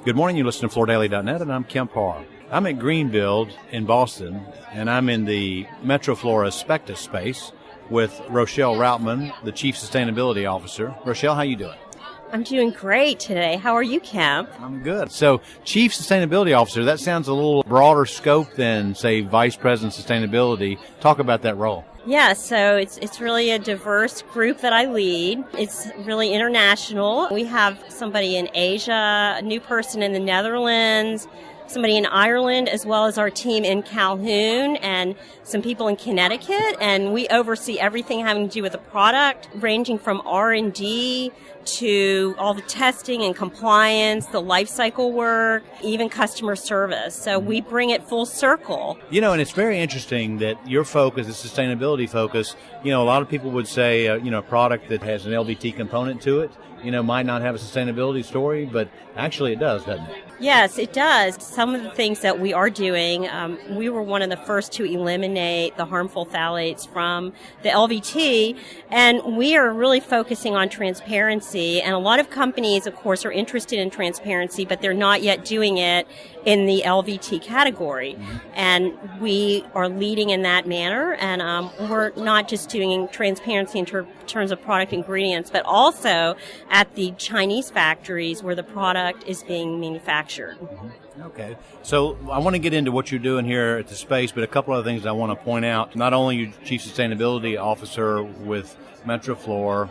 Good morning. You listen to FloorDaily.net, and I'm Kemp Harr. I'm at Greenbuild in Boston, and I'm in the Metroflor asbestos space with Rochelle Routman, the Chief Sustainability Officer. Rochelle, how you doing? I'm doing great today. How are you, Kemp? I'm good. So, Chief Sustainability Officer, that sounds a little broader scope than, say, Vice President Sustainability. Talk about that role. Yeah, so it's really a diverse group that I lead. It's really international. We have somebody in Asia, a new person in the Netherlands, somebody in Ireland, as well as our team in Calhoun and some people in Connecticut. And we oversee everything having to do with the product, ranging from R&D to all the testing and compliance, the life cycle work, even customer service. So we bring it full circle. You know, and it's very interesting that your focus, the sustainability focus, a lot of people would say, a product that has an LVT component to it, might not have a sustainability story, but actually it does, doesn't it? Yes, it does. Some of the things that we are doing, we were one of the first to eliminate the harmful phthalates from the LVT, and we are really focusing on transparency. And a lot of companies, of course, are interested in transparency, but they're not yet doing it in the LVT category. And we are leading in that manner, and we're not just doing transparency in terms of product ingredients, but also at the Chinese factories where the product is being manufactured. Okay. So I want to get into what you're doing here at the space, but a couple of things I want to point out. Not only are you Chief Sustainability Officer with Metroflor,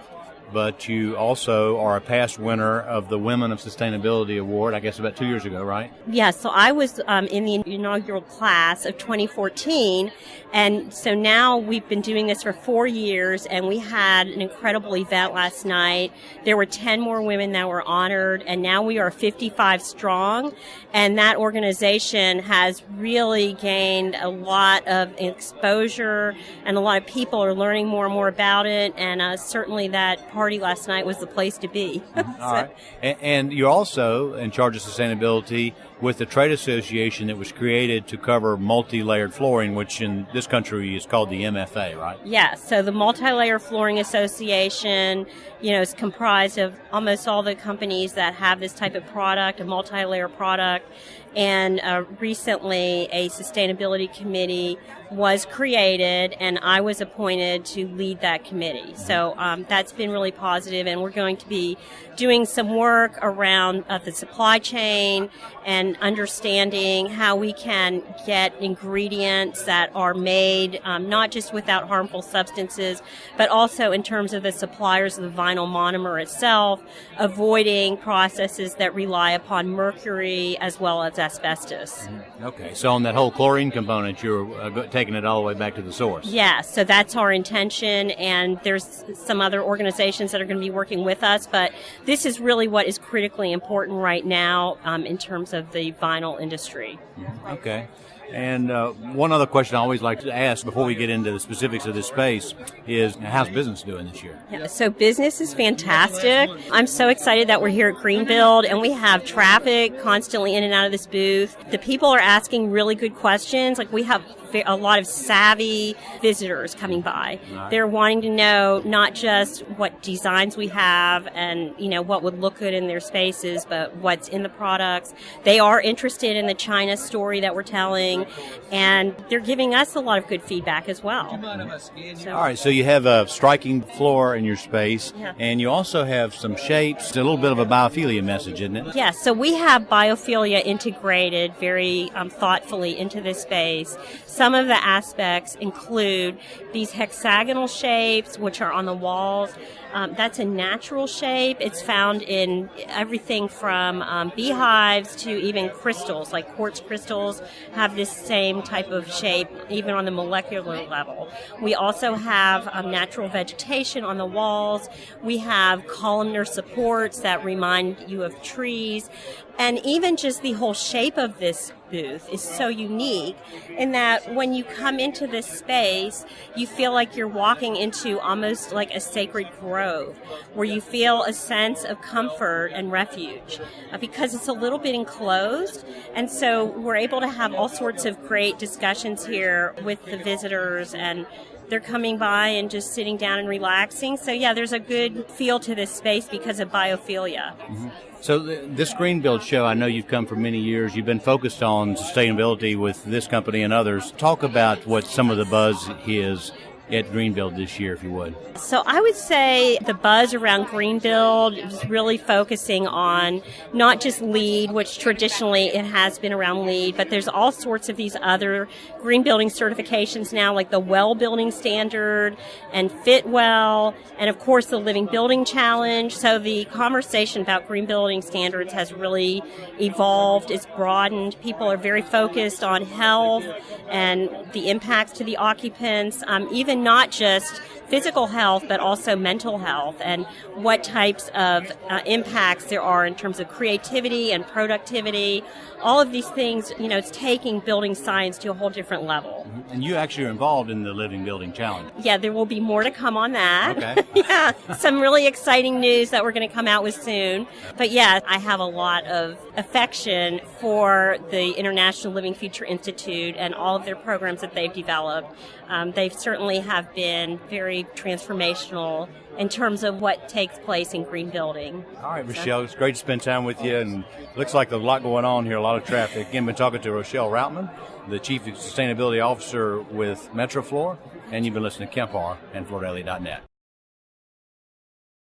but you also are a past winner of the Women of Sustainability Award, I guess about 2 years ago, right? Yes, so I was in the inaugural class of 2014, and so now we've been doing this for 4 years, and we had an incredible event last night. There were 10 more women that were honored, and now we are 55 strong, and that organization has really gained a lot of exposure, and a lot of people are learning more and more about it, and certainly that party last night was the place to be. All right. And you're also in charge of sustainability with the trade association that was created to cover multi-layered flooring, which in this country is called the MFA, right? Yeah, so the Multi-Layer Flooring Association, is comprised of almost all the companies that have this type of product, a multi-layer product, and recently a sustainability committee was created, and I was appointed to lead that committee. So that's been really positive, and we're going to be doing some work around the supply chain and understanding how we can get ingredients that are made not just without harmful substances, but also in terms of the suppliers of the vinyl monomer itself, avoiding processes that rely upon mercury as well as asbestos. Okay, so on that whole chlorine component, you're taking it all the way back to the source. Yeah, so that's our intention, and there's some other organizations that are going to be working with us, but this is really what is critically important right now in terms of the vinyl industry. Okay. And one other question I always like to ask before we get into the specifics of this space is, how's business doing this year? Yeah, so business is fantastic. I'm so excited that we're here at Greenbuild, and we have traffic constantly in and out of this booth. The people are asking really good questions. Like, we have a lot of savvy visitors coming by. Right. They're wanting to know not just what designs we have and, what would look good in their spaces, but what's in the products. They are interested in the China story that we're telling, and they're giving us a lot of good feedback as well. All right, so you have a striking floor in your space, and you also have some shapes, a little bit of a biophilia message, isn't it? Yes, so we have biophilia integrated very thoughtfully into this space. Some of the aspects include these hexagonal shapes, which are on the walls. That's a natural shape. It's found in everything from beehives to even crystals, like quartz crystals have this same type of shape, even on the molecular level. We also have natural vegetation on the walls. We have columnar supports that remind you of trees. And even just the whole shape of this booth is so unique in that when you come into this space, you feel like you're walking into almost like a sacred grove where you feel a sense of comfort and refuge because it's a little bit enclosed. And so we're able to have all sorts of great discussions here with the visitors and they're coming by and just sitting down and relaxing. So yeah, there's a good feel to this space because of biophilia. Mm-hmm. So this Greenbuild show, I know you've come for many years. You've been focused on sustainability with this company and others. Talk about what some of the buzz is at Greenbuild this year, if you would. So I would say the buzz around Greenbuild is really focusing on not just LEED, which traditionally it has been around LEED, but there's all sorts of these other green building certifications now, like the Well Building Standard and Fitwell, and of course the Living Building Challenge. So the conversation about green building standards has really evolved. It's broadened. People are very focused on health and the impacts to the occupants, even not just physical health, but also mental health, and what types of impacts there are in terms of creativity and productivity. All of these things, it's taking building science to a whole different level. And you actually are involved in the Living Building Challenge. Yeah, there will be more to come on that. Okay. Yeah, some really exciting news that we're going to come out with soon. But yeah, I have a lot of affection for the International Living Future Institute and all of their programs that they've developed. They certainly have been very transformational in terms of what takes place in green building. All right, Rochelle, it's great to spend time with you, and looks like there's a lot going on here, a lot of traffic. Again, been talking to Rochelle Routman, the Chief Sustainability Officer with Metroflor, and you've been listening to Kemp Harr and FloridaLA.net.